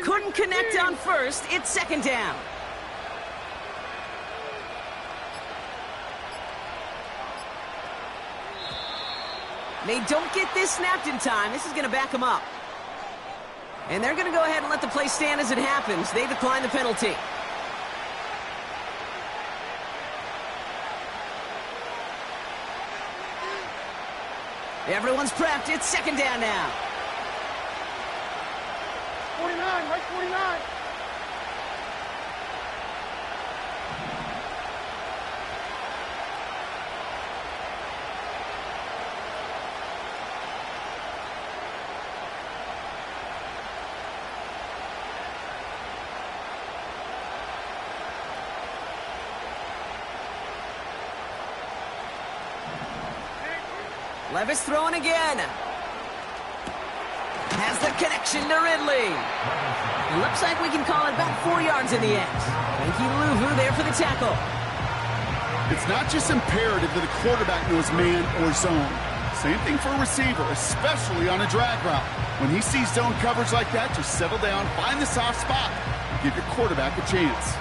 Couldn't connect on first. It's second down. They don't get this snapped in time. This is going to back them up. And they're going to go ahead and let the play stand as it happens. They decline the penalty. Everyone's prepped. It's second down now. 49, right 49. Levis throwing again. Has the connection to Ridley. It looks like we can call it about 4 yards in the end. Frankie Luvu there for the tackle. It's not just imperative that a quarterback knows man or zone. Same thing for a receiver, especially on a drag route. When he sees zone coverage like that, just settle down, find the soft spot, and give your quarterback a chance.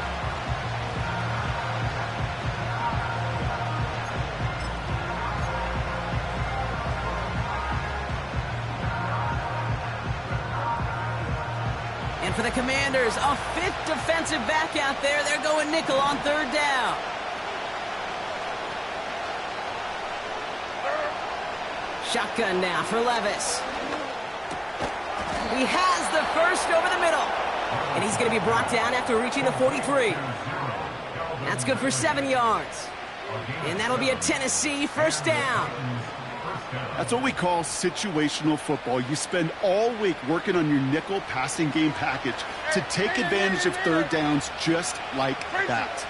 For the Commanders, a fifth defensive back out there. They're going nickel on third down. Shotgun now for Levis. He has the first over the middle. And he's going to be brought down after reaching the 43. That's good for 7 yards. And that'll be a Tennessee first down. That's what we call situational football. You spend all week working on your nickel passing game package to take advantage of third downs just like that.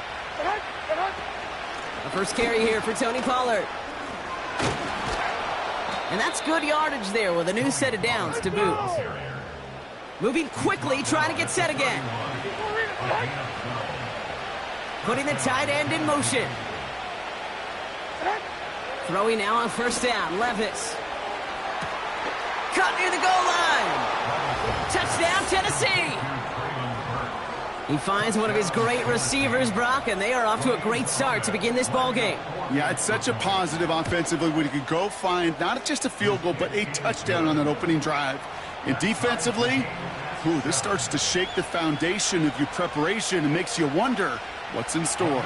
The first carry here for Tony Pollard. And that's good yardage there with a new set of downs to boot. Moving quickly, trying to get set again. Putting the tight end in motion. Throwing now on first down, Levis. Cut near the goal line. Touchdown, Tennessee. He finds one of his great receivers, Brock, and they are off to a great start to begin this ball game. Yeah, it's such a positive offensively when you can go find not just a field goal, but a touchdown on that opening drive. And defensively, this starts to shake the foundation of your preparation and makes you wonder what's in store.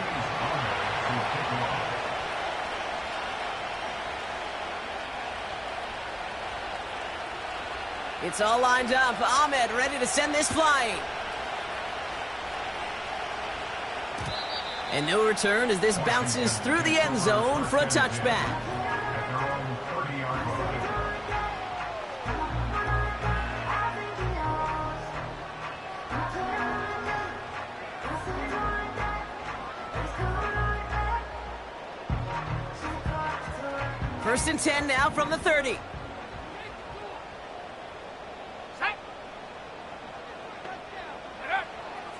It's all lined up. Ahmed ready to send this flying. And no return as this bounces through the end zone for a touchback. First and 10 now from the 30.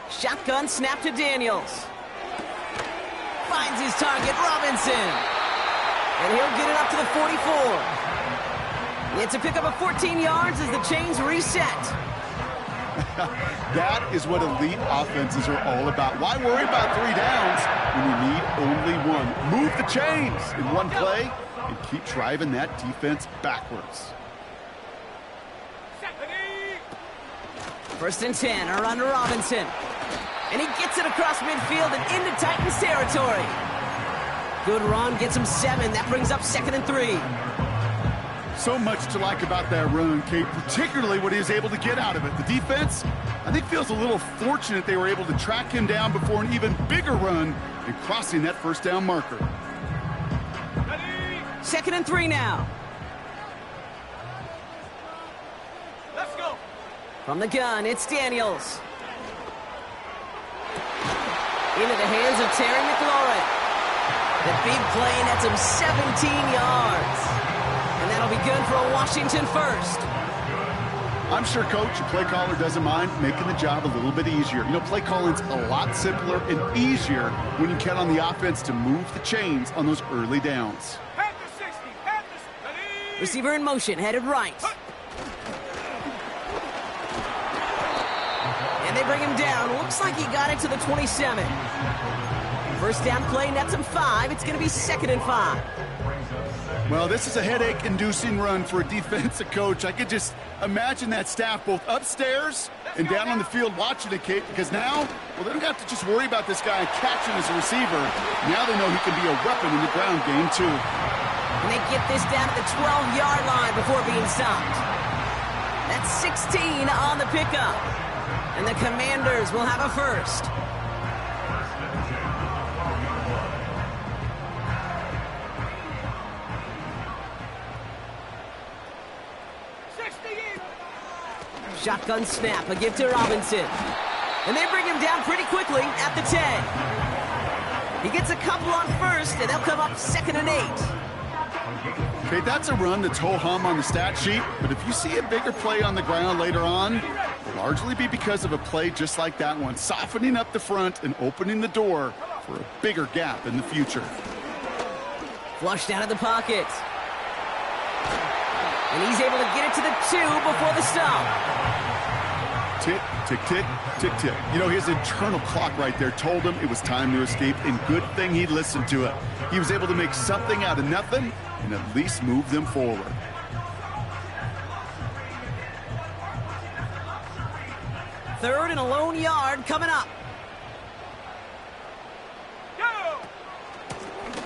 Shotgun snap to Daniels. Finds his target, Robinson. And he'll get it up to the 44. It's a pickup of 14 yards as the chains reset. That is what elite offenses are all about. Why worry about 3 downs when you need only one? Move the chains in one play and keep driving that defense backwards. First and 10, a run to Robinson. And he gets it across midfield and into Titans territory. Good run, gets him 7. That brings up second and 3. So much to like about that run, Kate, particularly what he was able to get out of it. The defense, I think, feels a little fortunate they were able to track him down before an even bigger run and crossing that first down marker. Second and 3 now. Let's go. From the gun, it's Daniels. Into the hands of Terry McLaurin. The big play nets him 17 yards. And that'll be good for a Washington first. I'm sure, Coach, your play caller doesn't mind making the job a little bit easier. You know, play calling's a lot simpler and easier when you count on the offense to move the chains on those early downs. Receiver in motion, headed right. And they bring him down. Looks like he got it to the 27. First down play nets him 5. It's going to be 2nd and 5. Well, this is a headache-inducing run for a defensive coach. I could just imagine that staff both upstairs and down on the field watching it, Kate, because now, well, they don't have to just worry about this guy catching as a receiver. Now they know he can be a weapon in the ground game, too. And they get this down at the 12-yard line before being stopped. That's 16 on the pickup. And the Commanders will have a first. Shotgun snap, a give to Robinson. And they bring him down pretty quickly at the 10. He gets a couple on first, and they'll come up 2nd and 8. Okay, that's a run that's ho-hum on the stat sheet, but if you see a bigger play on the ground later on, it'll largely be because of a play just like that one, softening up the front and opening the door for a bigger gap in the future. Flushed out of the pocket. And he's able to get it to the 2 before the stop. Tick, tick, tick, tick, tick. You know, his internal clock right there told him it was time to escape, and good thing he listened to it. He was able to make something out of nothing and at least move them forward. Third and a lone yard coming up. Go!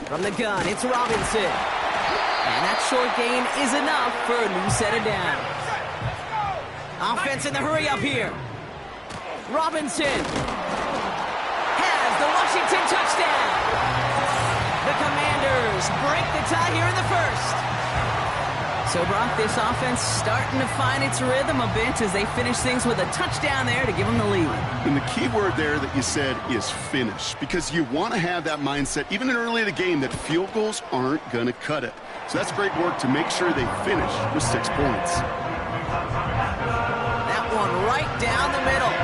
From the gun, it's Robinson. And that short gain is enough for a new set of downs. Offense in the hurry up here. Robinson has the Washington touchdown. The Commanders break the tie here in the first. So, Brock, this offense starting to find its rhythm a bit as they finish things with a touchdown there to give them the lead. And the key word there that you said is finish, because you want to have that mindset, even early in the game, that field goals aren't going to cut it. So that's great work to make sure they finish with 6 points. That one right down the middle.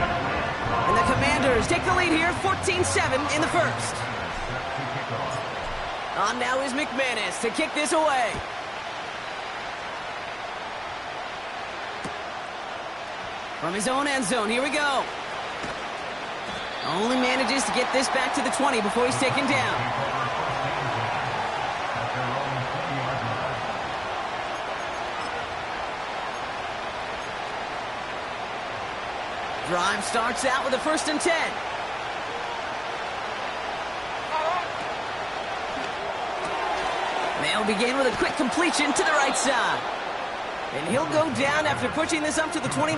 And the Commanders take the lead here, 14-7 in the first. On now is McManus to kick this away. From his own end zone, here we go. Only manages to get this back to the 20 before he's taken down. Drive starts out with a 1st and 10. They'll begin with a quick completion to the right side. And he'll go down after pushing this up to the 29.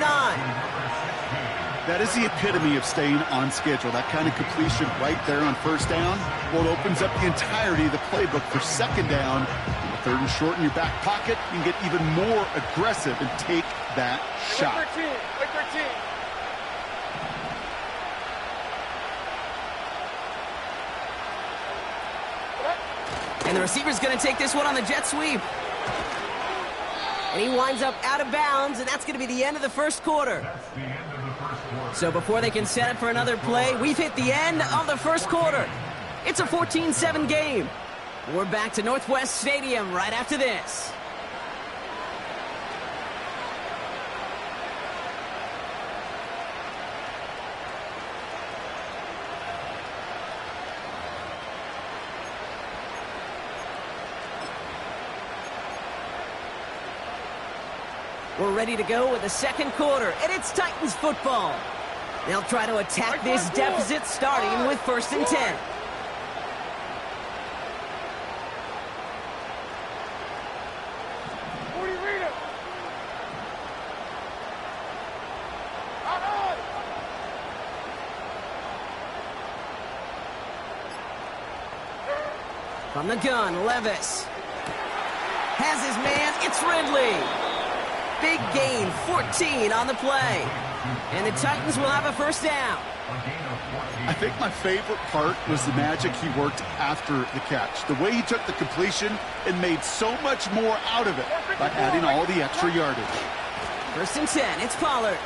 That is the epitome of staying on schedule. That kind of completion right there on 1st down. Well, it opens up the entirety of the playbook for 2nd down. In the 3rd and short in your back pocket, you can get even more aggressive and take that shot. Wait 13. And the receiver's going to take this one on the jet sweep. And he winds up out of bounds, and that's going to be the end of the first quarter. So before they can set up for another play, we've hit the end of the first quarter. It's a 14-7 game. We're back to Northwest Stadium right after this. We're ready to go with the second quarter, and it's Titans football. They'll try to attack this deficit starting with 1st and 10. From the gun, Levis has his man. It's Ridley. Big gain, 14 on the play. And the Titans will have a first down. I think my favorite part was the magic he worked after the catch. The way he took the completion and made so much more out of it by adding all the extra yardage. First and 10, it's Pollard.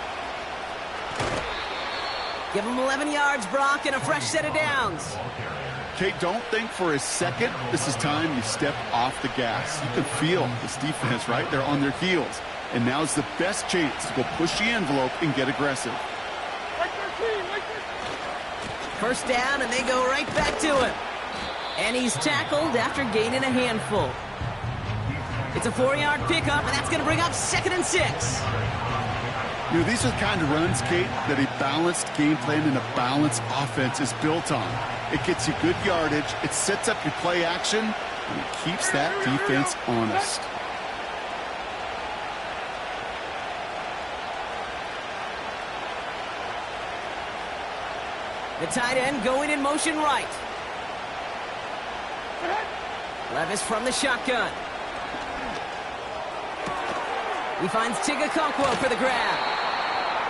Give him 11 yards, Brock, and a fresh set of downs. Okay, don't think for a second this is time you step off the gas. You can feel this defense, right? They're on their heels. And now's the best chance to go push the envelope and get aggressive. First down, and they go right back to him. And he's tackled after gaining a handful. It's a 4-yard pickup, and that's going to bring up 2nd and 6. You know, these are the kind of runs, Kate, that a balanced game plan and a balanced offense is built on. It gets you good yardage, it sets up your play action, and it keeps that defense honest. The tight end going in motion right. Levis from the shotgun. He finds Tigakonkwo for the grab.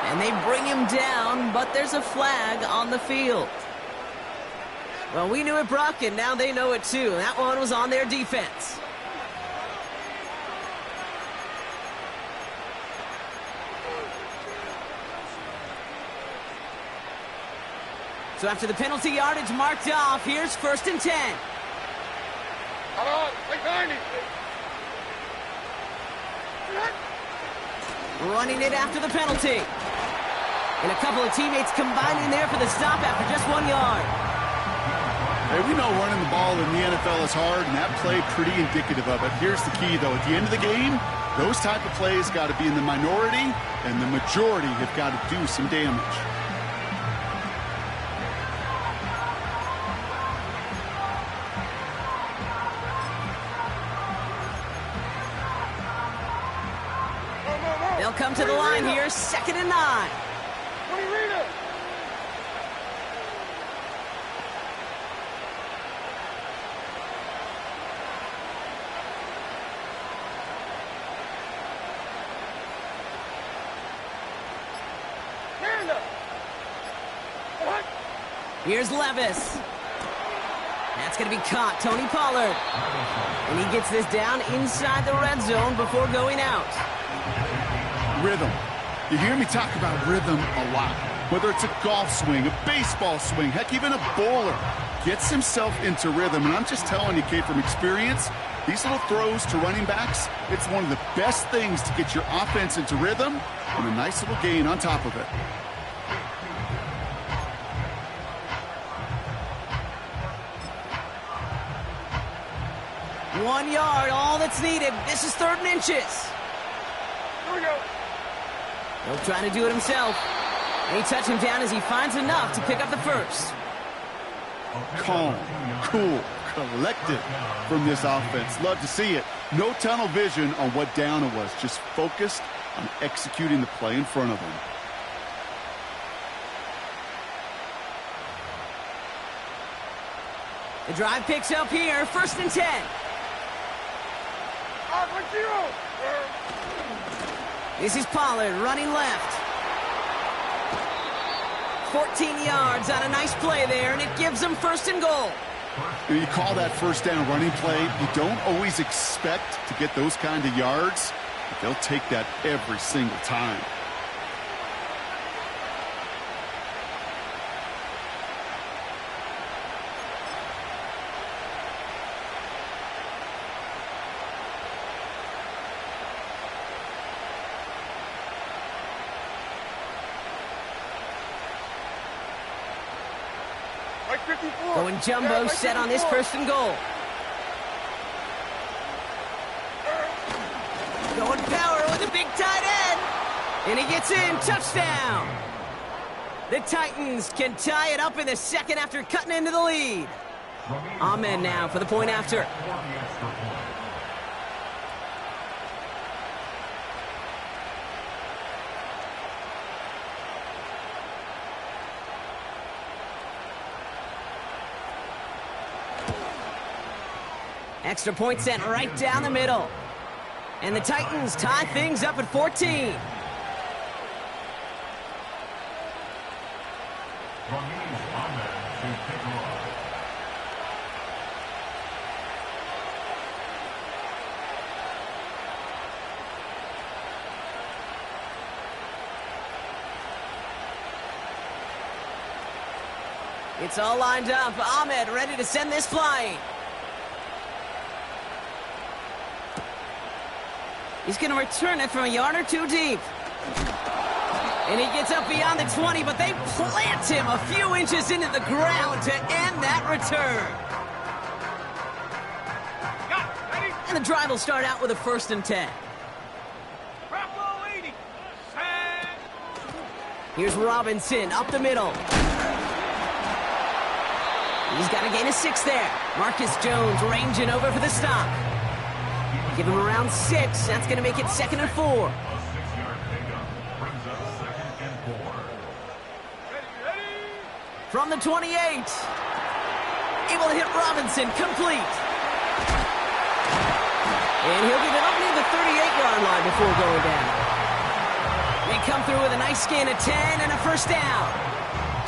And they bring him down, but there's a flag on the field. Well, we knew it, Brock, and now they know it too. That one was on their defense. So after the penalty yardage marked off, here's 1st and 10. Running it after the penalty. And a couple of teammates combining there for the stop after just 1 yard. Hey, we know running the ball in the NFL is hard, and that play pretty indicative of it. Here's the key, though. At the end of the game, those type of plays got to be in the minority, and the majority have got to do some damage. They'll come to the line here, 2nd and 9. Here's Levis. That's going to be caught, Tony Pollard. And he gets this down inside the red zone before going out. Rhythm. You hear me talk about rhythm a lot. Whether it's a golf swing, a baseball swing, heck, even a bowler gets himself into rhythm. And I'm just telling you, Kate, from experience, these little throws to running backs, it's one of the best things to get your offense into rhythm and a nice little gain on top of it. One yard, all that's needed. This is 3rd and inches. Here we go. He'll try to do it himself. And he touches him down as he finds enough to pick up the first. Calm, cool, collected from this offense. Love to see it. No tunnel vision on what down it was. Just focused on executing the play in front of them. The drive picks up here, 1st and 10. This is Pollard running left. 14 yards on a nice play there, and it gives them 1st and goal. You call that first down running play. You don't always expect to get those kind of yards, but they'll take that every single time. Going jumbo set on this 1st and goal. Going power with a big tight end. And he gets in, touchdown. The Titans can tie it up in the 2nd after cutting into the lead. Ahmed now for the point after. Extra point sent right down the middle. And the Titans tie things up at 14. It's all lined up. Ahmed ready to send this flying. He's going to return it from a yard or two deep. And he gets up beyond the 20, but they plant him a few inches into the ground to end that return. And the drive will start out with a 1st and 10. Here's Robinson up the middle. He's got to gain a 6 there. Marcus Jones ranging over for the stop. Give him around 6. That's going to make it 2nd and 4. From the 28. Able to hit Robinson. Complete. And he'll get it up near the 38-yard line before going down. They come through with a nice gain of 10 and a 1st down.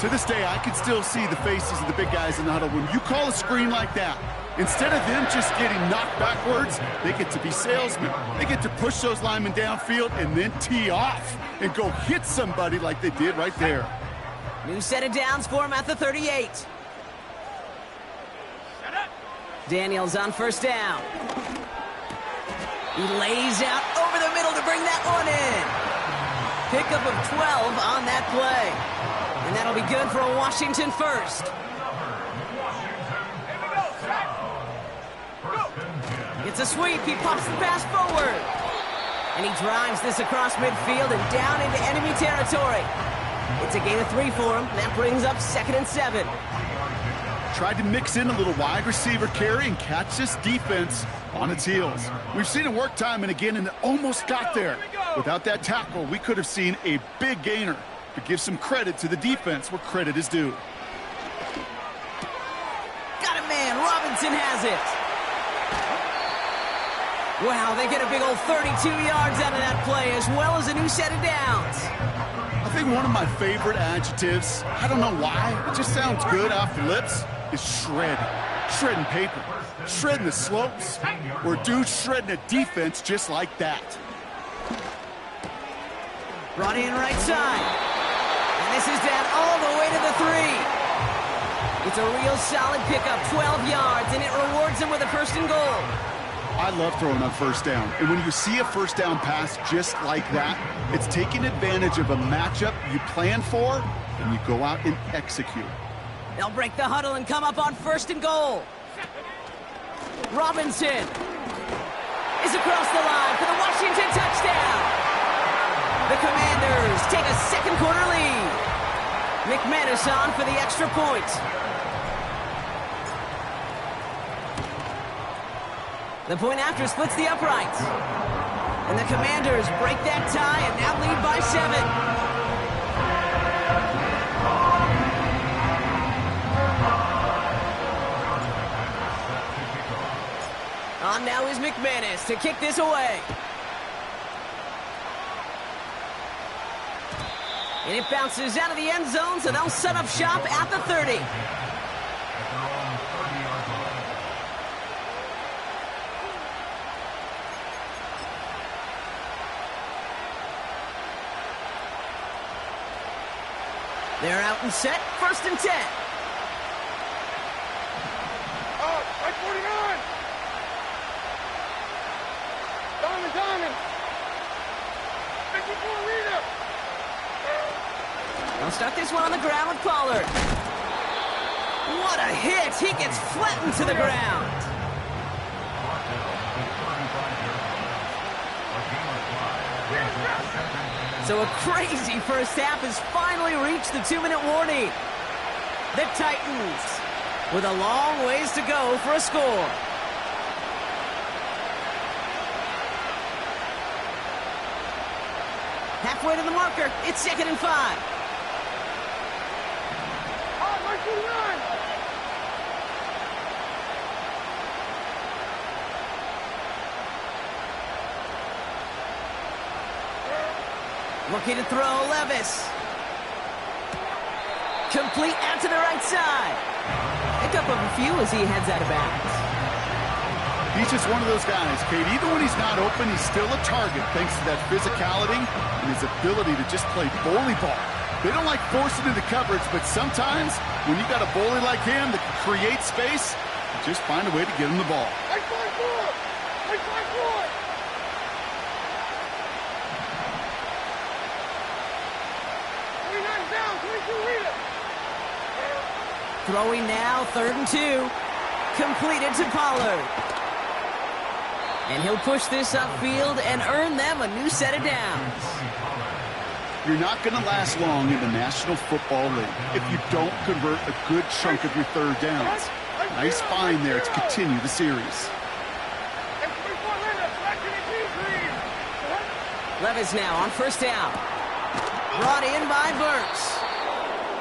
To this day, I can still see the faces of the big guys in the huddle. When you call a screen like that, instead of them just getting knocked backwards, they get to be salesmen. They get to push those linemen downfield and then tee off and go hit somebody like they did right there. New set of downs for him at the 38. Daniels on 1st down. He lays out over the middle to bring that one in. Pickup of 12 on that play. And that'll be good for a Washington 1st. It's a sweep. He pops the pass forward. And he drives this across midfield and down into enemy territory. It's a gain of 3 for him. That brings up 2nd and 7. Tried to mix in a little wide receiver carry and catch this defense on its heels. We've seen it work time and again, and it almost got there. Without that tackle, we could have seen a big gainer. But give some credit to the defense where credit is due. Got a man. Robinson has it. Wow, they get a big old 32 yards out of that play, as well as a new set of downs. I think one of my favorite adjectives, I don't know why, it just sounds good off the lips, is shred. Shredding paper. Shredding the slopes. Or dude shredding a defense just like that. Brought in right side. This is down all the way to the 3. It's a real solid pickup, 12 yards, and it rewards him with a 1st and goal. I love throwing on 1st down. And when you see a 1st down pass just like that, it's taking advantage of a matchup you plan for, and you go out and execute. They'll break the huddle and come up on 1st and goal. Robinson is across the line for the Washington touchdown. The Commanders take a 2nd quarter lead. McManus on for the extra point. The point after splits the uprights. And the Commanders break that tie and now lead by 7. On now is McManus to kick this away. And it bounces out of the end zone, so they'll set up shop at the 30. They're out and set, 1st and 10. Oh, right 49. Diamond. 54 Rita. They'll start this one on the ground with Pollard. What a hit! He gets flattened to the ground. So a crazy 1st half has finally reached the 2-minute warning. The Titans with a long ways to go for a score. Halfway to the marker, it's 2nd and 5. Looking to throw, Levis. Complete out to the right side. Pick up of a few as he heads out of bounds. He's just one of those guys, Kate. Even when he's not open, he's still a target thanks to that physicality and his ability to just play bully ball. They don't like forcing into coverage, but sometimes when you got a bully like him that can create space, just find a way to get him the ball. Right side forward! Right side forward! Down, 22 leader. Throwing now, 3rd and 2. Completed to Pollard. And he'll push this upfield and earn them a new set of downs. You're not going to last long in the National Football League if you don't convert a good chunk of your 3rd downs. Nice find there to continue the series. Levis now on 1st down. Brought in by Burks.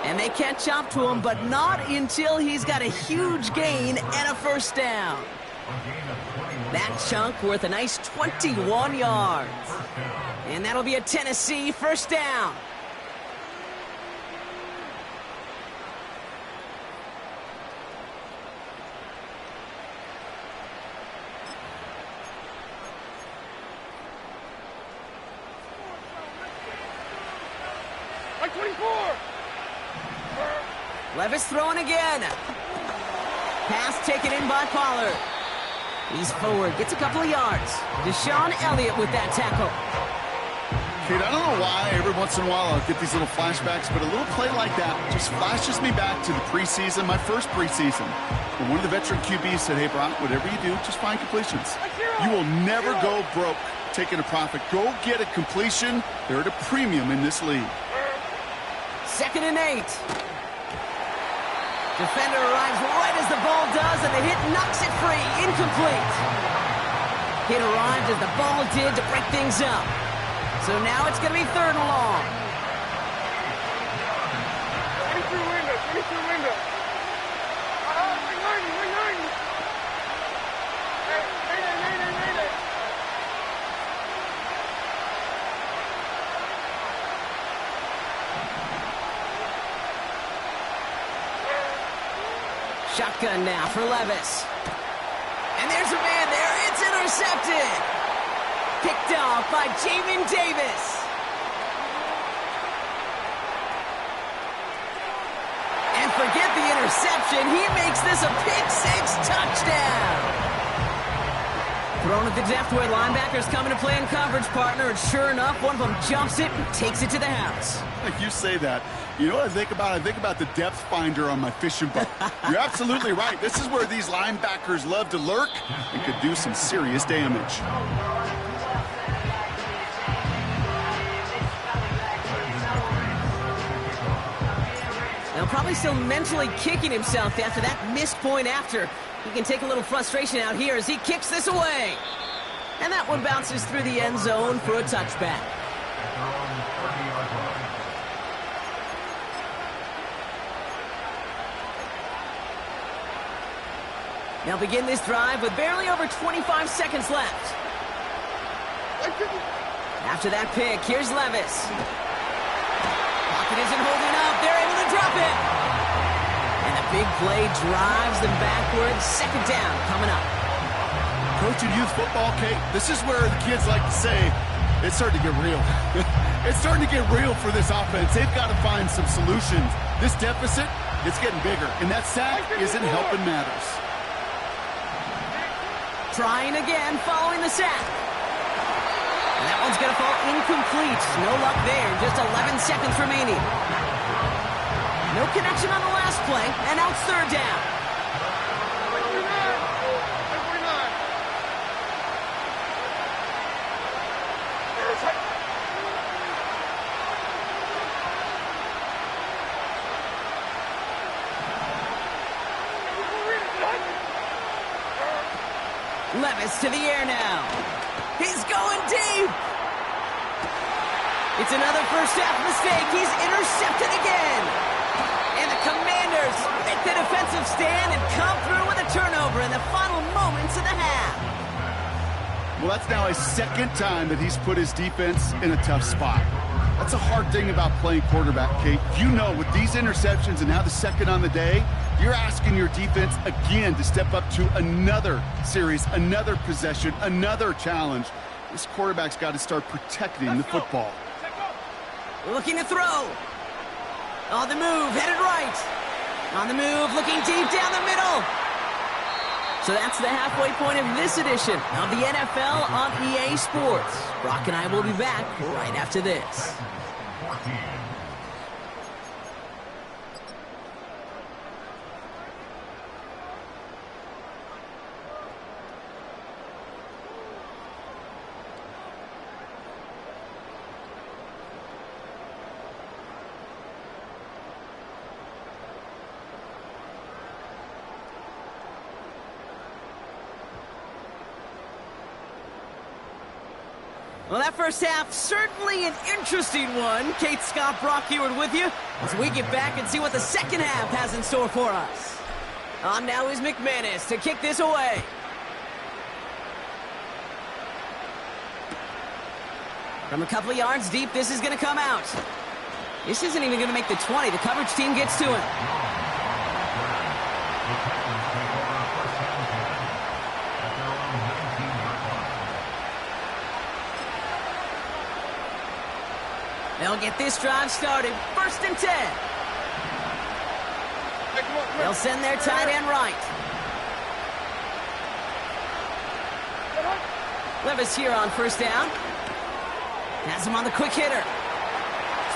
And they catch up to him, but not until he's got a huge gain and a 1st down. That chunk worth a nice 21 yards. And that'll be a Tennessee 1st down. Like 24! Levis throwing again. Pass taken in by Pollard. He's forward, gets a couple of yards. Deshaun Elliott with that tackle. Kate, I don't know why every once in a while I'll get these little flashbacks, but a little play like that just flashes me back to the preseason, my first preseason. When one of the veteran QBs said, hey, Brock, whatever you do, just find completions. You will never go broke taking a profit. Go get a completion. They're at a premium in this league. 2nd and 8. Defender arrives right as the ball does, and the hit knocks it free. Incomplete. Hit arrived as the ball did to break things up. So now it's going to be 3rd and long. 22 window, 22 window. 190. Hey. Shotgun now for Levis. And there's a man there. It's intercepted. Picked off by Jamin Davis. And forget the interception. He makes this a pick-6 touchdown. Thrown at the depth where linebackers coming to play in coverage, partner. And sure enough, one of them jumps it and takes it to the house. You say that. You know what I think about? I think about the depth finder on my fishing boat. You're absolutely right. This is where these linebackers love to lurk and could do some serious damage. Now probably still mentally kicking himself after that missed point after. He can take a little frustration out here as he kicks this away. And that one bounces through the end zone for a touchback. Now begin this drive with barely over 25 seconds left. After that pick, here's Levis. Pocket isn't holding up. They're able to drop it. And the big play drives them backwards. 2nd down coming up. Coaching youth football, Kate, this is where the kids like to say, it's starting to get real. It's starting to get real for this offense. They've got to find some solutions. This deficit, it's getting bigger. And that sack isn't helping matters. Trying again following the sack. And that one's going to fall incomplete. No luck there. Just 11 seconds remaining. No connection on the last play, and now it's 3rd down. 49. Levis to the air now. He's going deep. It's another first half mistake. He's intercepted again. And the Commanders make the defensive stand and come through with a turnover in the final moments of the half. Well, that's now a second time that he's put his defense in a tough spot. That's a hard thing about playing quarterback, Kate. You know, with these interceptions and now the second on the day, you're asking your defense again to step up to another series, another possession, another challenge. This quarterback's got to start protecting the football. Looking to throw. On the move, headed right. On the move, looking deep down the middle. So that's the halfway point of this edition of the NFL on EA Sports. Brock and I will be back right after this. Well, that first half, certainly an interesting one. Kate, Scott, Brock Heward with you as we get back and see what the second half has in store for us. On now is McManus to kick this away. From a couple of yards deep, this is going to come out. This isn't even going to make the 20. The coverage team gets to him. They'll get this drive started. 1st and 10. They'll send their tight end right. Levis here on 1st down. Has him on the quick hitter.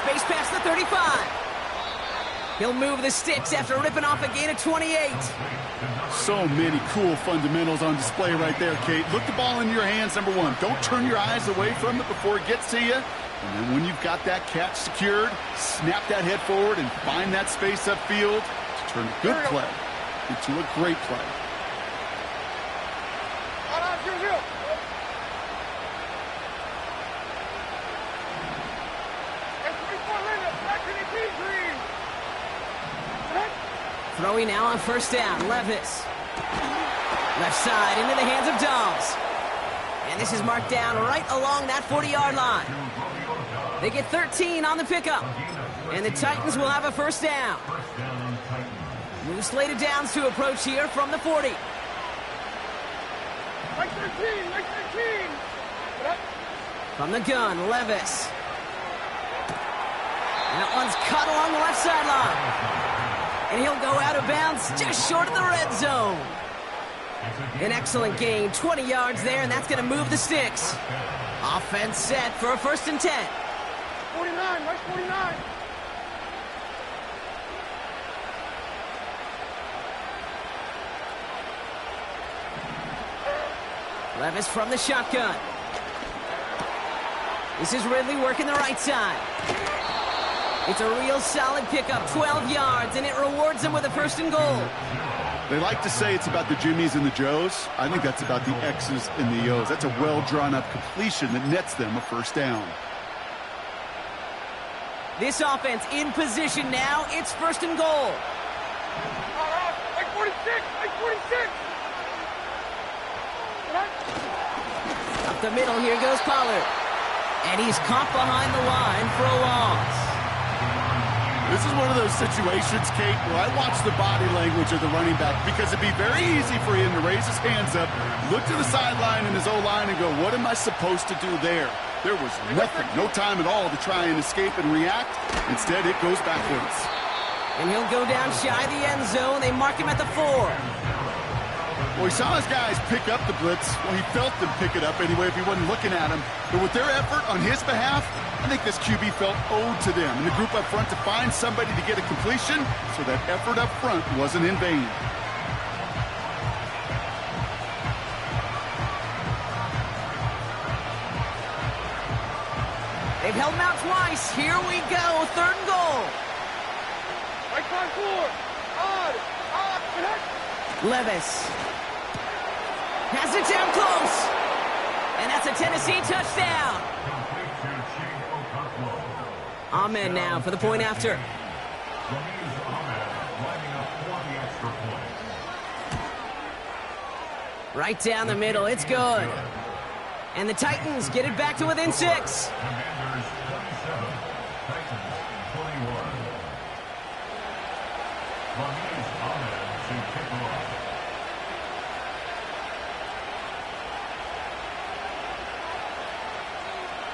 Space past the 35. He'll move the sticks after ripping off a gain of 28. So many cool fundamentals on display right there, Kate. Look the ball in your hands, number one. Don't turn your eyes away from it before it gets to you. And then when you've got that catch secured, snap that head forward and find that space upfield to turn a good play into a great play. Throwing now on 1st down, Levis. Left side into the hands of Dobbs. And this is marked down right along that 40-yard line. They get 13 on the pickup. And the Titans will have a 1st down. New slated downs to approach here from the 40. Like 13, like 13. From the gun, Levis. That one's cut along the left sideline. And he'll go out of bounds just short of the red zone. An excellent gain, 20 yards there, and that's going to move the sticks. Offense set for a 1st and 10. 49, like 49. Levis from the shotgun. This is Ridley working the right side. It's a real solid pickup, 12 yards, and it rewards them with a 1st and goal. They like to say it's about the Jimmies and the Joes. I think that's about the X's and the O's. That's a well-drawn-up completion that nets them a 1st down. This offense in position now. It's 1st and goal. Like 46, like 46. Up the middle, here goes Pollard. And he's caught behind the line for a loss. This is one of those situations, Kate, where I watch the body language of the running back because it'd be very easy for him to raise his hands up, look to the sideline in his O-line and go, what am I supposed to do there? There was nothing, no time at all to try and escape and react. Instead, it goes backwards. And he'll go down shy of the end zone. They mark him at the 4. Well, he saw his guys pick up the blitz. Well, he felt them pick it up anyway if he wasn't looking at him. But with their effort on his behalf, I think this QB felt owed to them and the group up front to find somebody to get a completion, so that effort up front wasn't in vain. They've held him out twice. Here we go, 3rd and goal. Like 5-4. Odd. Levis has it down close. And that's a Tennessee touchdown. Ahmed now for the point after. Right down the middle. It's good. And the Titans get it back to within 6. Commanders 27, Titans 21. Ramiz Ahmed to kick off.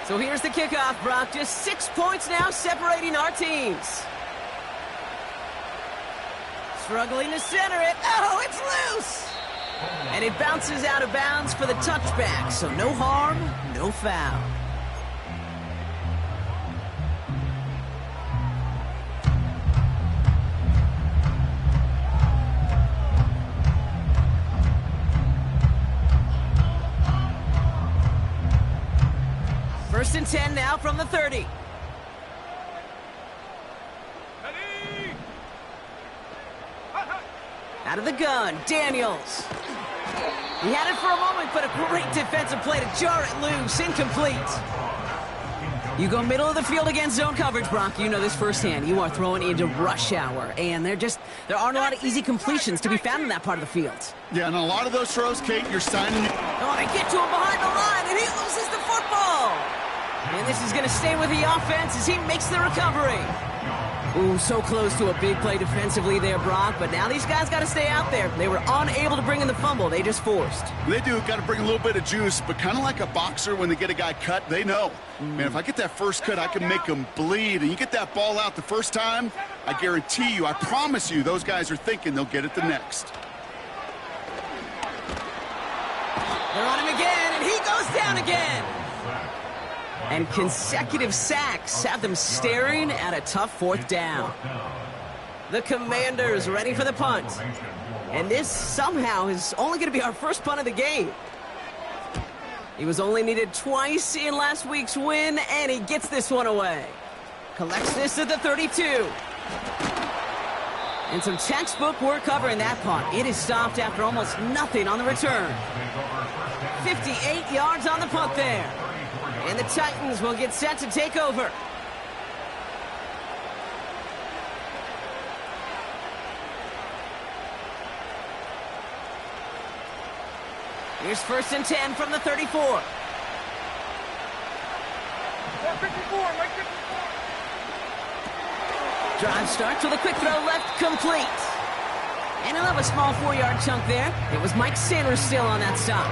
So here's the kickoff, Brock. Just 6 points now separating our teams. Struggling to center it. Oh, it's loose! And it bounces out of bounds for the touchback. So no harm, no foul. First and 10 now from the 30. Out of the gun, Daniels. He had it for a moment, but a great defensive play to jar it loose. Incomplete. You go middle of the field against zone coverage, Brock. You know this firsthand. You are throwing into rush hour, and there aren't a lot of easy completions to be found in that part of the field. Yeah, and a lot of those throws, Kate, you're signing. Oh, they get to him behind the line, and he loses the football. And this is going to stay with the offense as he makes the recovery. Ooh, so close to a big play defensively there, Brock, but now these guys got to stay out there. They were unable to bring in the fumble. They just forced. They do got to bring a little bit of juice, but kind of like a boxer when they get a guy cut, they know. Man, if I get that first cut, I can make them bleed. And you get that ball out the first time, I guarantee you, I promise you, those guys are thinking they'll get it the next. They're on him again, and he goes down again. And consecutive sacks have them staring at a tough fourth down. The Commanders ready for the punt. And this somehow is only going to be our first punt of the game. He was only needed twice in last week's win, and he gets this one away. Collects this at the 32. And some textbook work covering that punt. It is stopped after almost nothing on the return. 58 yards on the punt there. And the Titans will get set to take over. Here's first and 10 from the 34. 154, Mike 54. Drive starts with a quick throw left, complete. And he'll have a small 4-yard chunk there. It was Mike Sanders still on that stop.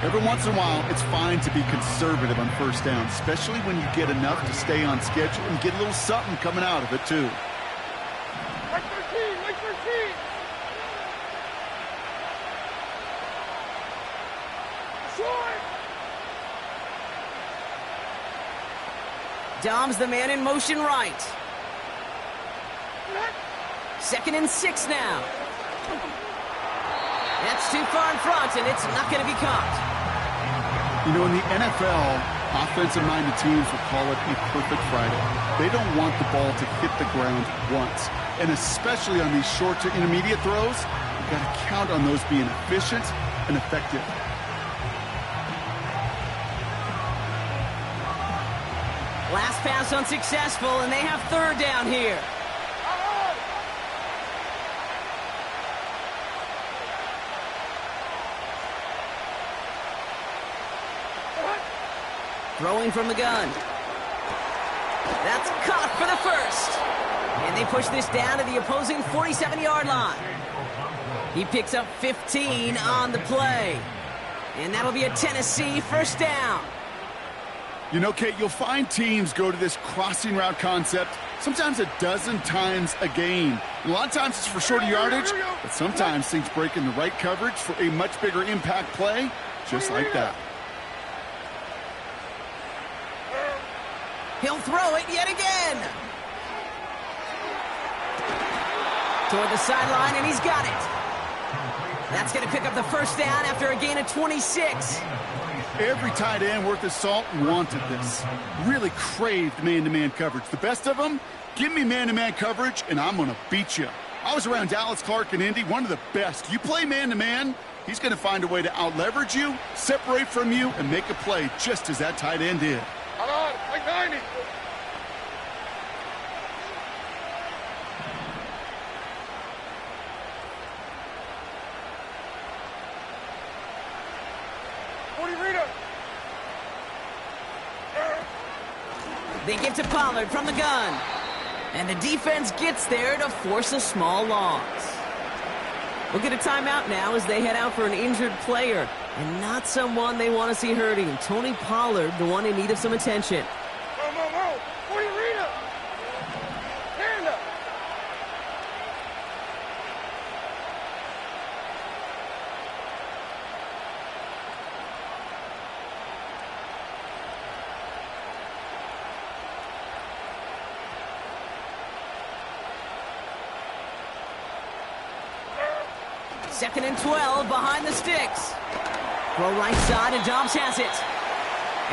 Every once in a while, it's fine to be conservative on first down, especially when you get enough to stay on schedule and get a little something coming out of it, too. Mike 13, Mike 13. Short. Dom's the man in motion right. Second and 6 now. That's too far in front, and it's not going to be caught. You know, in the NFL, offensive-minded teams will call it a perfect Friday. They don't want the ball to hit the ground once. And especially on these short to intermediate throws, you've got to count on those being efficient and effective. Last pass unsuccessful, and they have third down here. Throwing from the gun. That's caught for the first. And they push this down to the opposing 47-yard line. He picks up 15 on the play. And that'll be a Tennessee first down. You know, Kate, you'll find teams go to this crossing route concept sometimes a dozen times a game. And a lot of times it's for shorter yardage, but sometimes things break in the right coverage for a much bigger impact play, just like that. He'll throw it yet again. Toward the sideline, and he's got it. That's going to pick up the first down after a gain of 26. Every tight end worth his salt wanted this. Really craved man-to-man coverage. The best of them, give me man-to-man coverage, and I'm going to beat you. I was around Dallas Clark and Indy, one of the best. You play man-to-man, he's going to find a way to out-leverage you, separate from you, and make a play just as that tight end did. Hold on, like 90. Rito. They give to Pollard from the gun. And the defense gets there to force a small loss. We'll get a timeout now as they head out for an injured player. And not someone they want to see hurting. Tony Pollard, the one in need of some attention. Whoa. What do you read up? Stand up. Second and 12 behind the sticks. Throw right side, and Dobbs has it.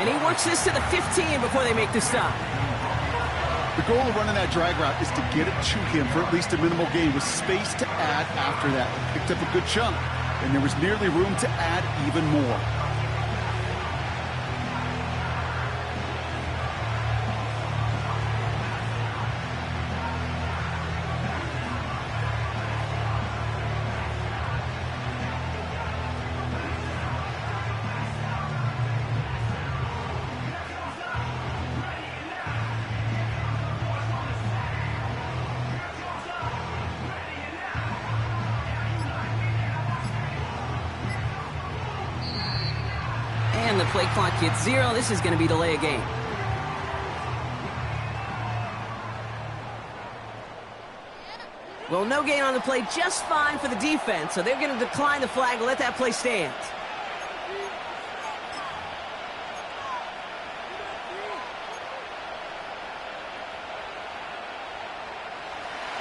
And he works this to the 15 before they make the stop. The goal of running that drag route is to get it to him for at least a minimal gain with space to add after that. Picked up a good chunk, and there was nearly room to add even more. And the play clock hits 0. This is going to be delay a game. Well, no gain on the play, just fine for the defense, so they're going to decline the flag and let that play stand.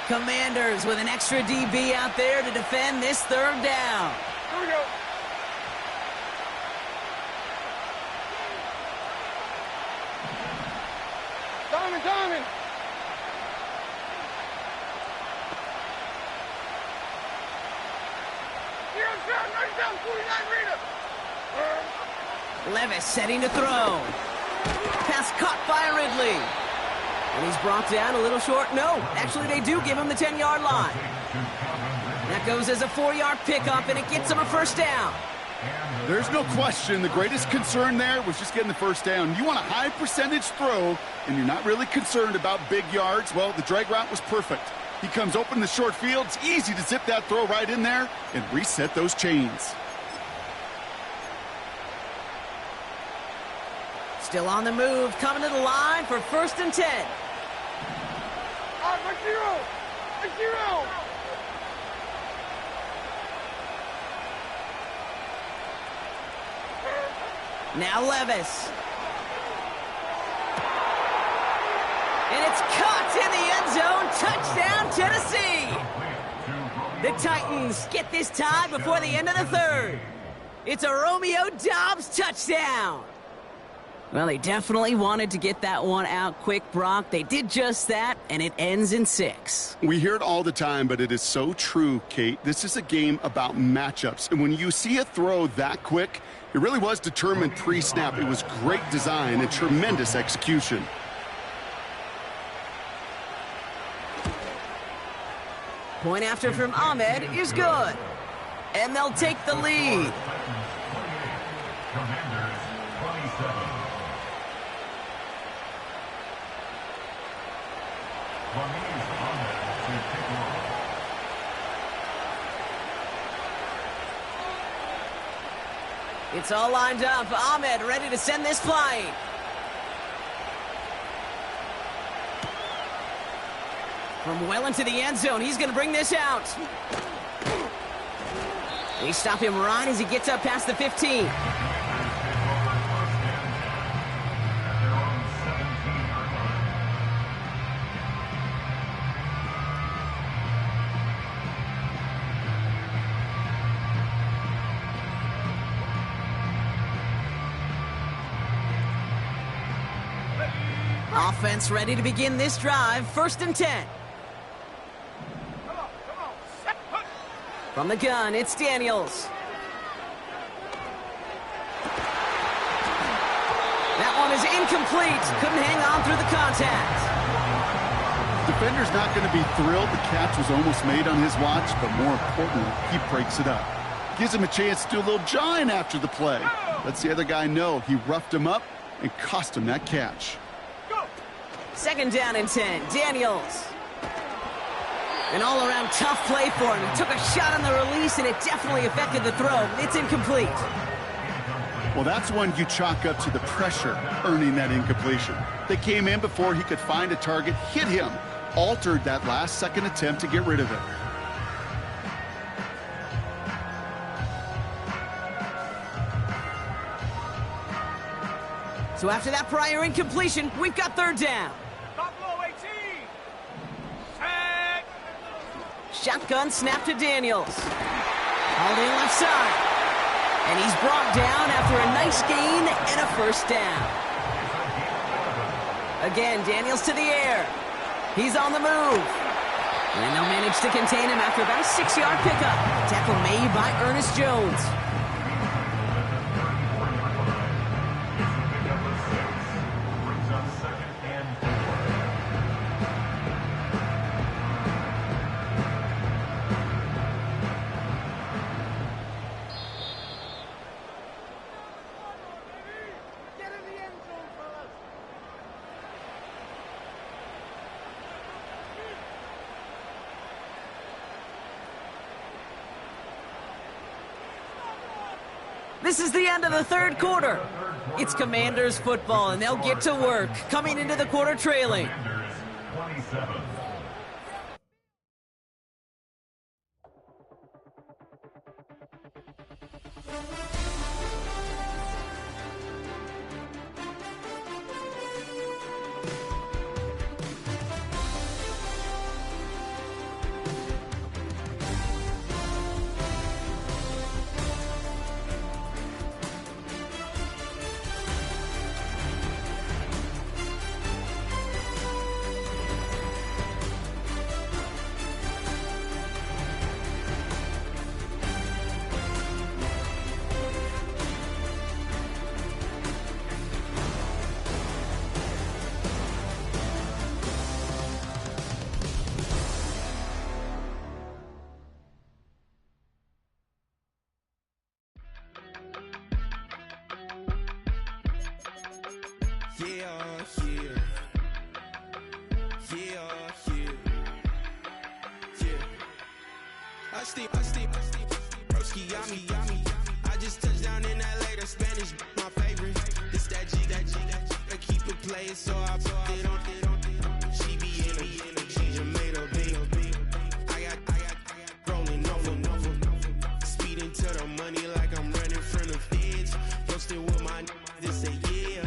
Commanders with an extra DB out there to defend this third down. Here we go. Diamond. Here I'm down, 49 Rita. Levis setting to throw. Pass caught by Ridley. And he's brought down a little short. No, actually they do give him the 10-yard line. That goes as a 4-yard pickup, and it gets him a first down. There's no question the greatest concern there was just getting the first down. You want a high percentage throw, and you're not really concerned about big yards. Well, the drag route was perfect. He comes open in the short field. It's easy to zip that throw right in there and reset those chains. Still on the move, coming to the line for 1st and 10. My zero. Now Levis. And it's caught in the end zone. Touchdown, Tennessee. The Titans get this tie before the end of the third. It's a Romeo Dobbs touchdown. Well, they definitely wanted to get that one out quick, Brock. They did just that, and it ends in 6. We hear it all the time, but it is so true, Kate. This is a game about matchups. And when you see a throw that quick, it really was determined pre-snap. It was great design and tremendous execution. Point after from Ahmed is good. And they'll take the lead. Commanders 27. Ahmed to kick off. It's all lined up. Ahmed ready to send this flying. From well into the end zone, he's going to bring this out. They stop him right as he gets up past the 15. Offense ready to begin this drive. 1st and 10. From the gun, it's Daniels. That one is incomplete. Couldn't hang on through the contact. Defender's not going to be thrilled the catch was almost made on his watch, but more importantly, he breaks it up. Gives him a chance to do a little jawing after the play. Lets the other guy know he roughed him up and cost him that catch. Second down and 10. Daniels. An all-around tough play for him. He took a shot on the release, and it definitely affected the throw. It's incomplete. Well, that's one you chalk up to the pressure earning that incompletion. They came in before he could find a target, hit him, altered that last-second attempt to get rid of it. So after that prior incompletion, we've got third down. Buffalo 18. Tag. Shotgun snap to Daniels. Hauled in left side. And he's brought down after a nice gain and a first down. Again, Daniels to the air. He's on the move. And they'll manage to contain him after about a 6-yard pickup. Tackle made by Ernest Jones. Get in the end zone, fellas. This is the end of the third quarter. It's Commanders football, and they'll get to work, coming into the quarter trailing. Commanders 27. I just touched down in LA, the Spanish, my favorite. This that G, I keep it playing, so I put it on. She be in the she made a beat. I got rolling over, speeding to the money like I'm running from the feds. Posted with my this say yeah.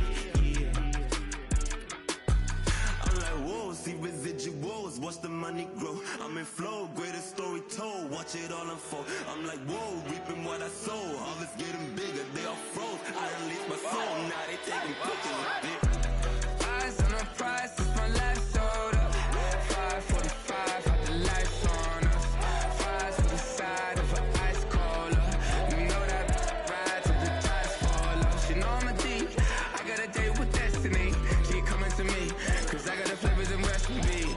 I'm like whoa, see residuals, watch the money grow. I'm in flow, greatest story told, watch it all unfold. I'm like whoa, reaping what I sow. All this getting bigger, they all froze. I released my soul, now they taking pictures of it. Eyes on the prize, it's my last soda. 545, had the lights on us. Fries to the side of an ice cola. You know that ride till the tires fall off. She know I'm a D, I got a date with destiny. She coming to me, cause I got the flavors and recipe.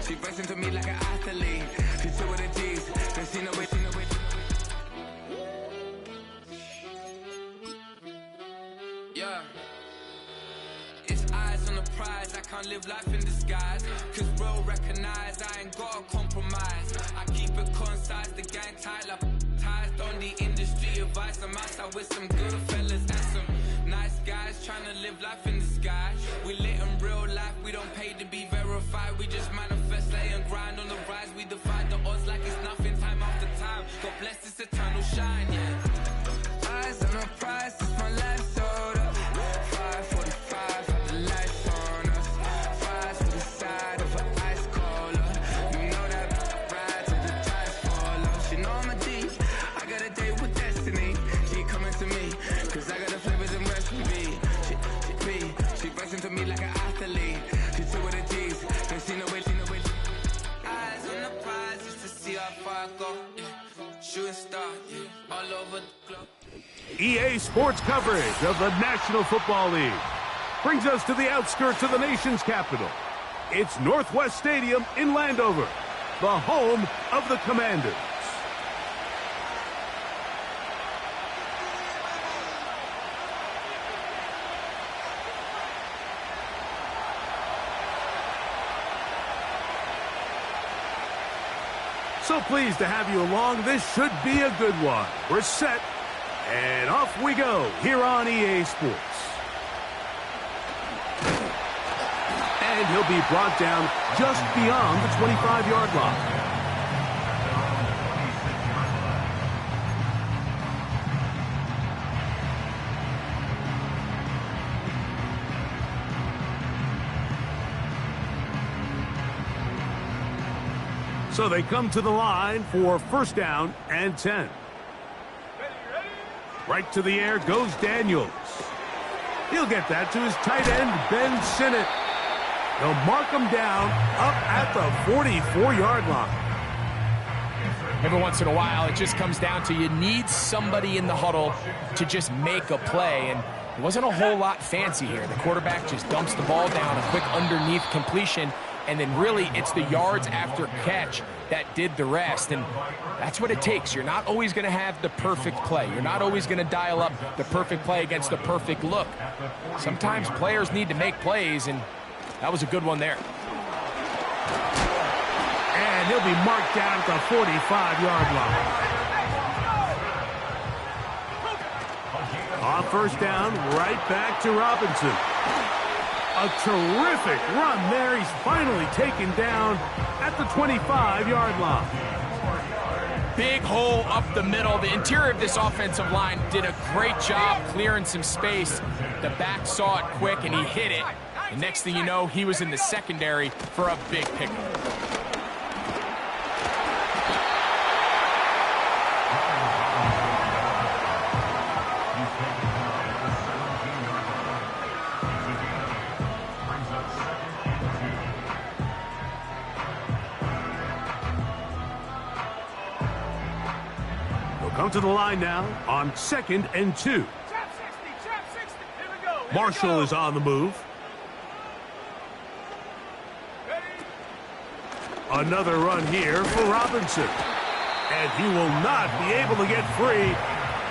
She racing to me like an athlete. She two with the G's, then she know it. Yeah. It's eyes on the prize, I can't live life in disguise. Cause bro recognize I ain't gotta compromise. I keep it concise, the gang tight like ties on the industry advice. I'm outside with some good fellas and some nice guys trying to live life in disguise. We lit in real life, we don't pay to be verified. We just manifest, lay and grind on the rise. We defy the odds like it's nothing, time after time. God bless this eternal shine, yeah. Eyes on the prize, it's my last soda. 545, had the lights on us. Fries to the side of an ice cola. You know that ride till the tires fall off. She know I'm a D, I got a date with destiny. She coming to me, cause I got the flavors and recipe. She racing to me like an athlete. She two with the G's, then she know it. Eyes on the prize just to see how far I go. Yeah. Shooting star, yeah. All over the globe. EA Sports coverage of the National Football League brings us to the outskirts of the nation's capital. It's Northwest Stadium in Landover, the home of the Commanders. So pleased to have you along. This should be a good one. We're set, and off we go here on EA Sports. And he'll be brought down just beyond the 25-yard line. So they come to the line for first down and 10. Right to the air goes Daniels. He'll get that to his tight end, Ben Sinnott. They'll mark him down up at the 44-yard line. Every once in a while, it just comes down to you need somebody in the huddle to just make a play. And it wasn't a whole lot fancy here. The quarterback just dumps the ball down, a quick underneath completion, and then really it's the yards after catch that did the rest. And that's what it takes. You're not always going to have the perfect play. You're not always going to dial up the perfect play against the perfect look. Sometimes players need to make plays, and that was a good one there. And he'll be marked down at the 45-yard line. On first down, right back to Robinson. A terrific run there. He's finally taken down at the 25-yard line. Big hole up the middle. The interior of this offensive line did a great job clearing some space. The back saw it quick, and he hit it. And next thing you know, he was in the secondary for a big pickup. Come to the line now on 2nd and 2. Marshall is on the move. Another run here for Robinson. And he will not be able to get free,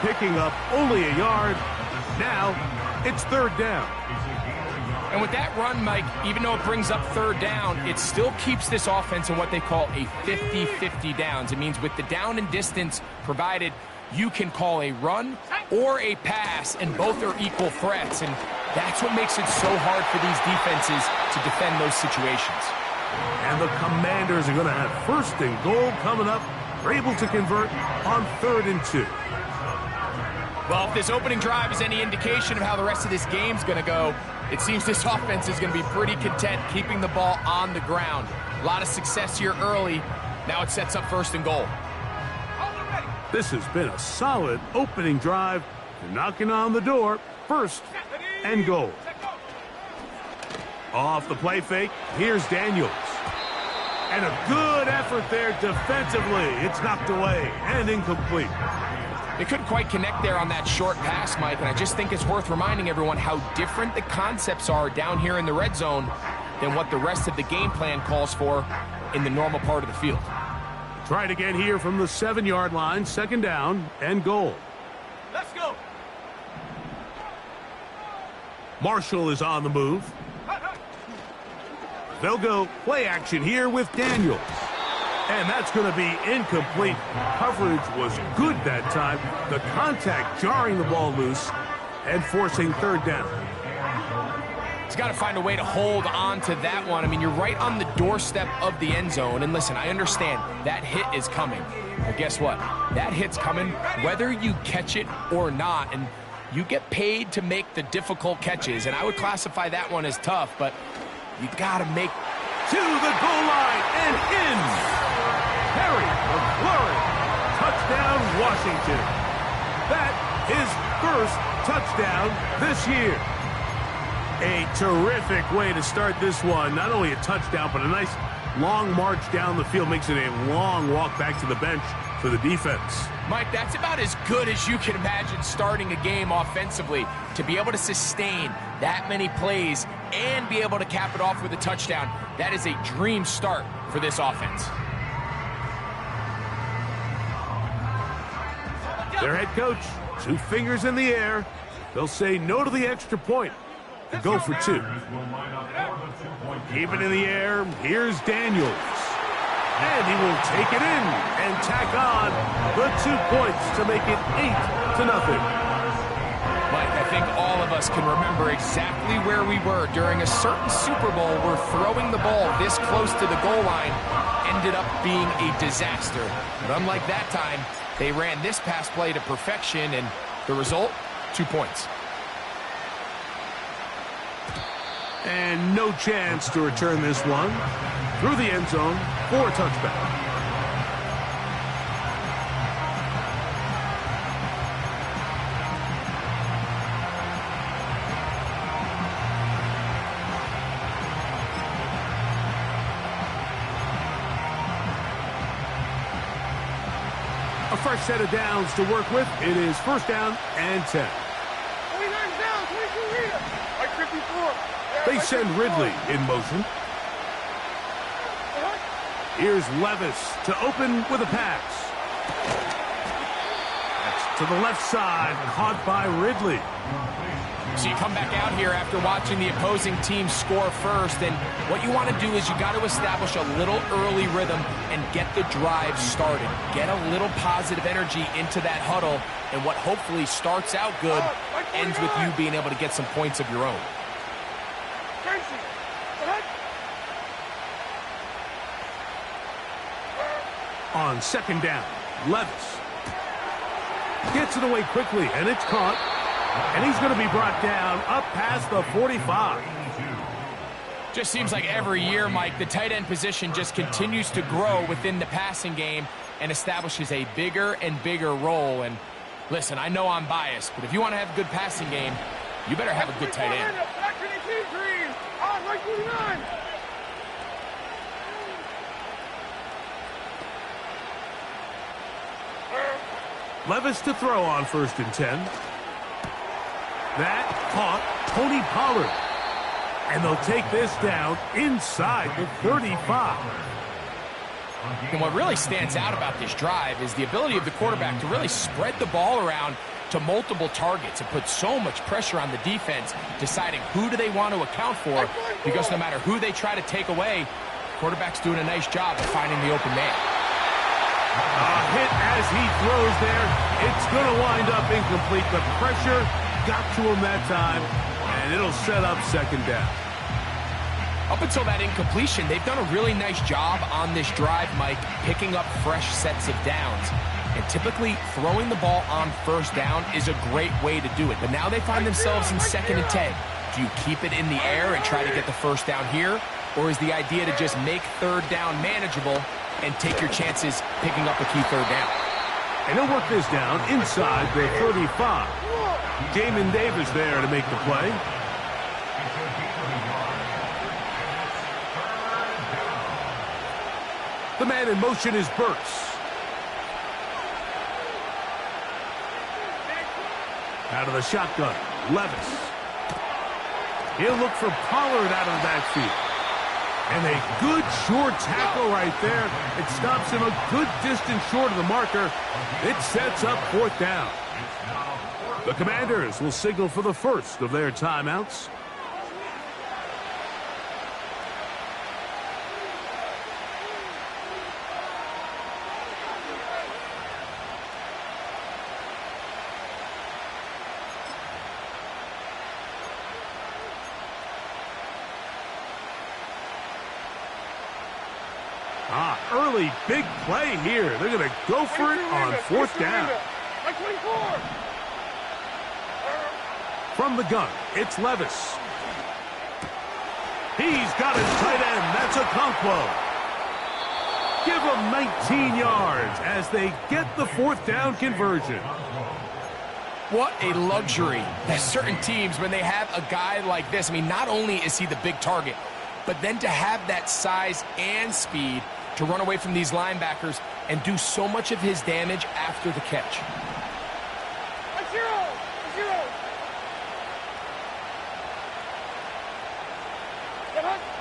picking up only a yard. Now it's third down. And with that run, Mike, even though it brings up third down, it still keeps this offense in what they call a 50-50 downs. It means with the down and distance provided, you can call a run or a pass, and both are equal threats. And that's what makes it so hard for these defenses to defend those situations. And the Commanders are going to have first and goal coming up. They're able to convert on 3rd and 2. Well, if this opening drive is any indication of how the rest of this game's going to go, it seems this offense is going to be pretty content keeping the ball on the ground. A lot of success here early. Now it sets up first and goal. This has been a solid opening drive. They're knocking on the door. First and goal. Off the play fake, here's Daniels. And a good effort there defensively. It's knocked away and incomplete. They couldn't quite connect there on that short pass, Mike, and I just think it's worth reminding everyone how different the concepts are down here in the red zone than what the rest of the game plan calls for in the normal part of the field. Try it again here from the 7-yard line, 2nd down and goal. Let's go. Marshall is on the move. They'll go play action here with Daniels. And that's going to be incomplete. Coverage was good that time. The contact jarring the ball loose and forcing third down. He's got to find a way to hold on to that one. I mean, you're right on the doorstep of the end zone. And listen, I understand that hit is coming. But guess what? That hit's coming whether you catch it or not. And you get paid to make the difficult catches. And I would classify that one as tough, but you got to make to the goal line and in. Harry McLaurin. Touchdown, Washington. That is first touchdown this year. A terrific way to start this one. Not only a touchdown, but a nice long march down the field. Makes it a long walk back to the bench for the defense. Mike, that's about as good as you can imagine starting a game offensively. To be able to sustain that many plays and be able to cap it off with a touchdown, that is a dream start for this offense. Their head coach, 2 fingers in the air. They'll say no to the extra point and go for 2. Keep it in the air. Here's Daniels. And he will take it in and tack on the 2 points to make it 8-0. Mike, I think all of us can remember exactly where we were during a certain Super Bowl where throwing the ball this close to the goal line ended up being a disaster. But unlike that time, they ran this pass play to perfection, and the result, 2 points. And no chance to return this one through the end zone for a touchback. A fresh set of downs to work with. It is 1st down and 10. 29 down, 22 Rita. Like 54. They send Ridley in motion. Here's Levis to open with a pass. That's to the left side, caught by Ridley. So you come back out here after watching the opposing team score first, and what you want to do is you got to establish a little early rhythm and get the drive started. Get a little positive energy into that huddle, and what hopefully starts out good ends with you being able to get some points of your own. On 2nd down, Levis gets it away quickly, and it's caught. And he's going to be brought down up past the 45. Just seems like every year, Mike, the tight end position just continues to grow within the passing game and establishes a bigger and bigger role. And listen, I know I'm biased, but if you want to have a good passing game, you better have a good tight end. Levis to throw on 1st and 10. That caught Tony Pollard. And they'll take this down inside the 35. And what really stands out about this drive is the ability of the quarterback to really spread the ball around to multiple targets and put so much pressure on the defense, deciding who do they want to account for, because no matter who they try to take away, quarterback's doing a nice job of finding the open man. A hit as he throws there. It's going to wind up incomplete. The pressure got to him that time, and it'll set up 2nd down. Up until that incompletion, they've done a really nice job on this drive, Mike, picking up fresh sets of downs. And typically, throwing the ball on 1st down is a great way to do it. But now they find themselves in 2nd and 10. Do you keep it in the air and try to get the 1st down here? Or is the idea to just make 3rd down manageable and take your chances picking up a key 3rd down? And he'll work this down inside the 35. Jamin Davis there to make the play. The man in motion is Burks. Out of the shotgun, Levis. He'll look for Pollard out of the backfield. And a good short tackle right there. It stops him a good distance short of the marker. It sets up 4th down. The Commanders will signal for the first of their timeouts. Early big play here. They're going to go for it on 4th down. From the gun, it's Levis. He's got his tight end. That's Okonkwo. Give him 19 yards as they get the 4th down conversion. What a luxury that certain teams, when they have a guy like this, I mean, not only is he the big target, but then to have that size and speed to run away from these linebackers and do so much of his damage after the catch.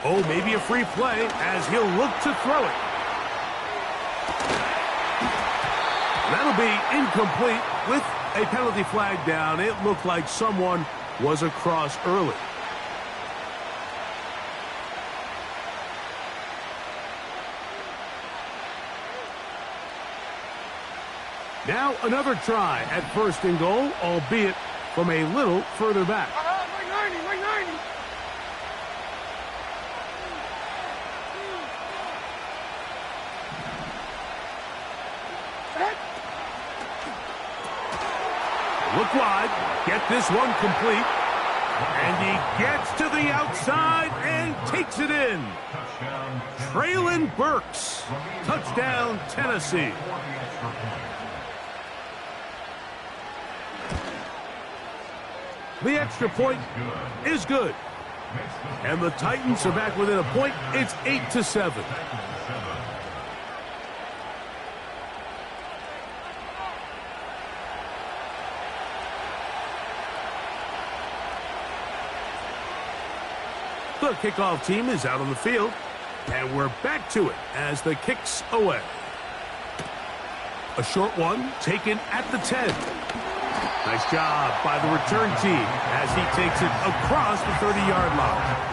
Oh, maybe a free play as he'll look to throw it. That'll be incomplete with a penalty flag down. It looked like someone was across early. Now another try at first and goal, albeit from a little further back. Right 90, right 90. Look wide, get this one complete, and he gets to the outside and takes it in. Traylon Burks, touchdown Tennessee. The extra point is good. And the Titans are back within a point. It's 8-7. The kickoff team is out on the field, and we're back to it as the kick's away. A short one taken at the 10. Nice job by the return team as he takes it across the 30-yard line.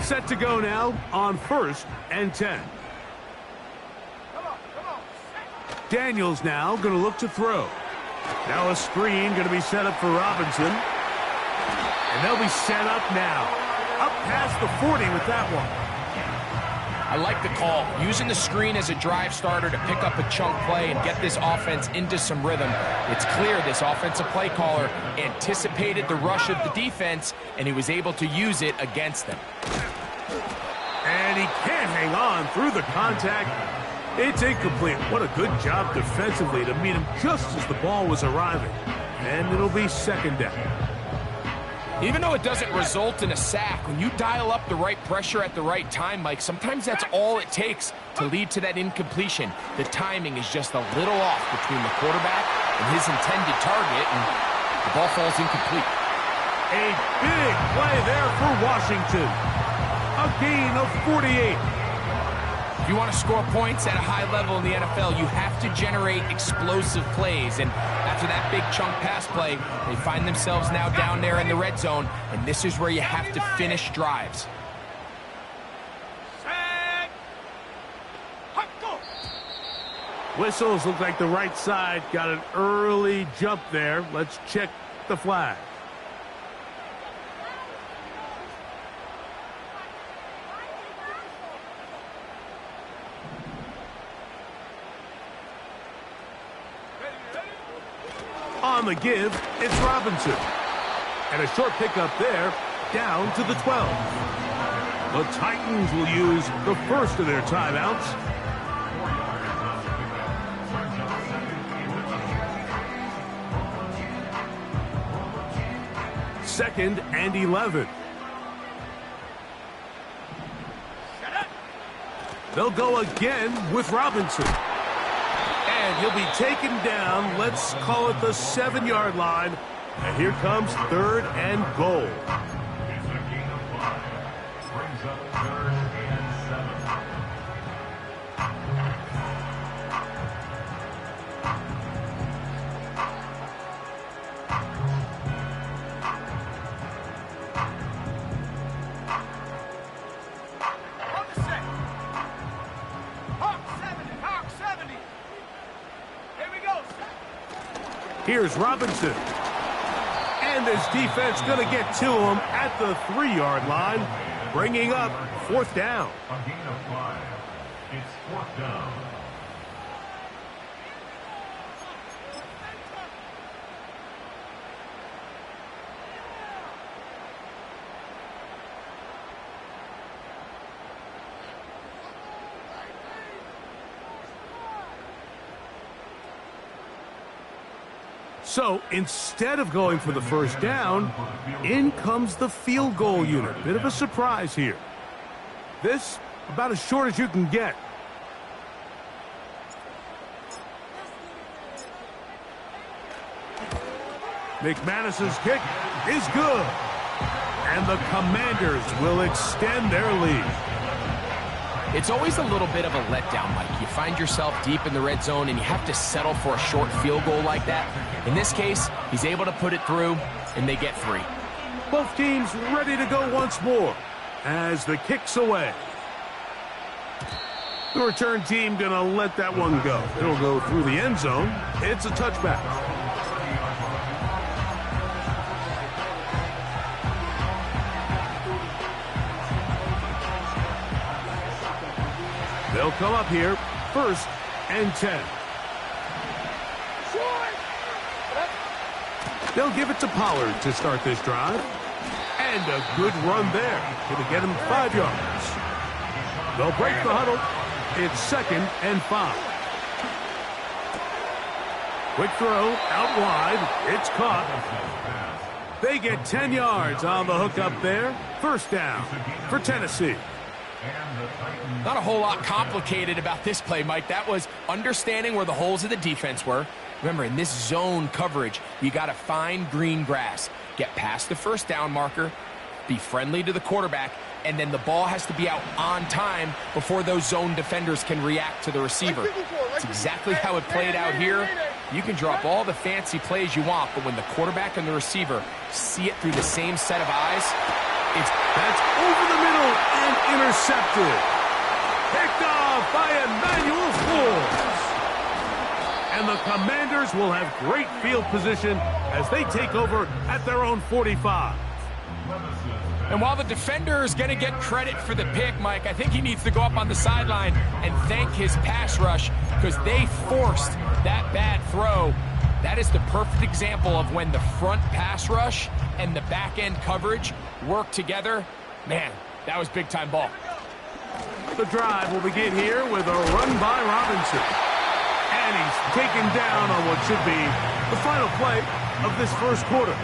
Set to go now on 1st and 10. Daniels now going to look to throw. Now a screen going to be set up for Robinson. And they'll be set up now. Up past the 40 with that one. I like the call. Using the screen as a drive starter to pick up a chunk play and get this offense into some rhythm. It's clear this offensive play caller anticipated the rush of the defense, and he was able to use it against them. And he can't hang on through the contact. It's incomplete. What a good job defensively to meet him just as the ball was arriving. And it'll be second down. Even though it doesn't result in a sack, when you dial up the right pressure at the right time, Mike, sometimes that's all it takes to lead to that incompletion. The timing is just a little off between the quarterback and his intended target, and the ball falls incomplete. A big play there for Washington. A gain of 48. If you want to score points at a high level in the NFL, you have to generate explosive plays. And after that big chunk pass play, they find themselves now down there in the red zone, and this is where you have to finish drives. Whistles look like the right side got an early jump there. Let's check the flag. On the give, it's Robinson. And a short pickup there, down to the 12. The Titans will use the first of their timeouts. Second and 11. They'll go again with Robinson. And he'll be taken down, let's call it the 7-yard line. And here comes 3rd and goal. It's a gain of 5. Brings up 3rd and 7. Here's Robinson. And this defense going to get to him at the 3-yard line, bringing up 4th down. A gain of 5. It's 4th down. So instead of going for the first down, in comes the field goal unit. Bit of a surprise here. This about as short as you can get. McManus's kick is good. And the Commanders will extend their lead. It's always a little bit of a letdown, Mike. You find yourself deep in the red zone and you have to settle for a short field goal like that. In this case, he's able to put it through, and they get 3. Both teams ready to go once more as the kick's away. The return team gonna let that one go. It'll go through the end zone. It's a touchback. They'll come up here, 1st and 10. They'll give it to Pollard to start this drive. And a good run there. Gonna get him 5 yards. They'll break the huddle. It's 2nd and 5. Quick throw, out wide. It's caught. They get 10 yards on the hook up there. 1st down for Tennessee. Not a whole lot complicated about this play, Mike. That was understanding where the holes of the defense were. Remember, in this zone coverage, you got to find green grass. Get past the 1st down marker, be friendly to the quarterback, and then the ball has to be out on time before those zone defenders can react to the receiver. It's exactly how it played out here. You can drop all the fancy plays you want, but when the quarterback and the receiver see it through the same set of eyes, that's over the middle and intercepted. Picked off by Emmanuel Forbes. And the Commanders will have great field position as they take over at their own 45. And while the defender is going to get credit for the pick, Mike, I think he needs to go up on the sideline and thank his pass rush because they forced that bad throw. That is the perfect example of when the front pass rush and the back end coverage work together. Man, that was big-time ball. The drive will begin here with a run by Robinson. And he's taken down on what should be the final play of this 1st quarter.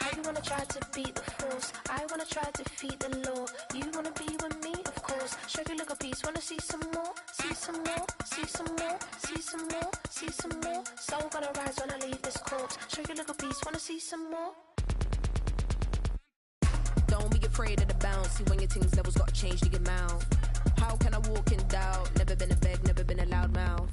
I wanna try to beat the force. I wanna try to defeat the law. You wanna be with me, of course. Show you look a piece. Wanna see some more? See some more? See some more? See some more? See some more? Soul gonna rise when I leave this corpse. Show you look a piece. Wanna see some more? Don't be afraid of the bounce. See when your things levels got changed to your mouth. How can I walk in doubt? Never been a beg, never been a loud mouth.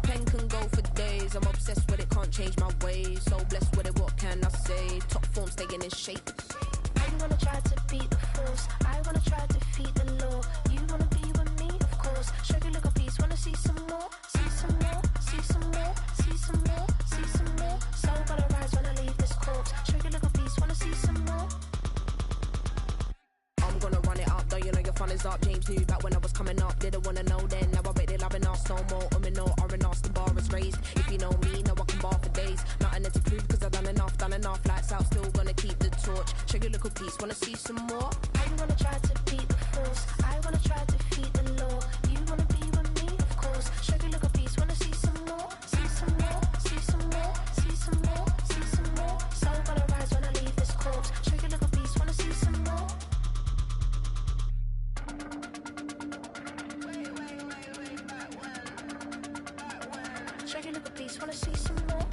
Pen can go for days. I'm obsessed with it, can't change my ways. So blessed with it, what can I say? Top form staying in shape. I wanna try to beat the force. I wanna try to defeat the law. You wanna be with me, of course. Show you look a piece. Wanna see some more? See some more? See some more? See some more? See some more? Soul gonna rise when I leave this corpse. Show you look a piece. Wanna see some more? I'm gonna run it up, though you know your fun is up. James knew back when I was coming up. Didn't wanna know then, now I bet they're loving us. No more, no R&R, the bar is raised. If you know me, now I can bar for days. Nothing to prove, cause I've done enough. Lights out, still gonna keep the torch. Check your little piece, wanna see some more? I wanna try to beat the force. I wanna try to defeat the law. You wanna be with me, of course. Show you look a piece, wanna see some more? See some more? See some more? See some more? See some more? Soul gonna rise when I leave this corpse. Show you look a piece, wanna see some more? Show you look a piece, wanna see some more?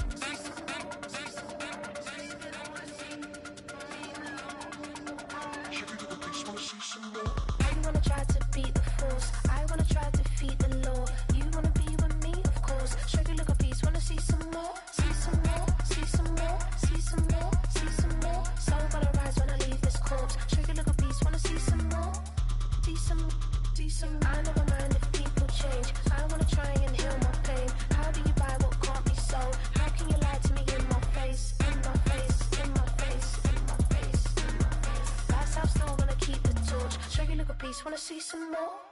I wanna try to beat the force. I wanna try to defeat the law. You wanna be with me, of course. Show you look a piece, wanna see some more? See some more? See some more? See some more? See some more? Soul gonna rise when I leave this corpse. Show you look a piece, wanna see some more? See some, see some. I never mind if people change. I wanna try and heal my pain. How do you buy what can't be sold? How can you lie to me in my face? In my face, in my face, in my face, in my face. That's how I'm still gonna keep the torch. Show you look a piece, wanna see some more?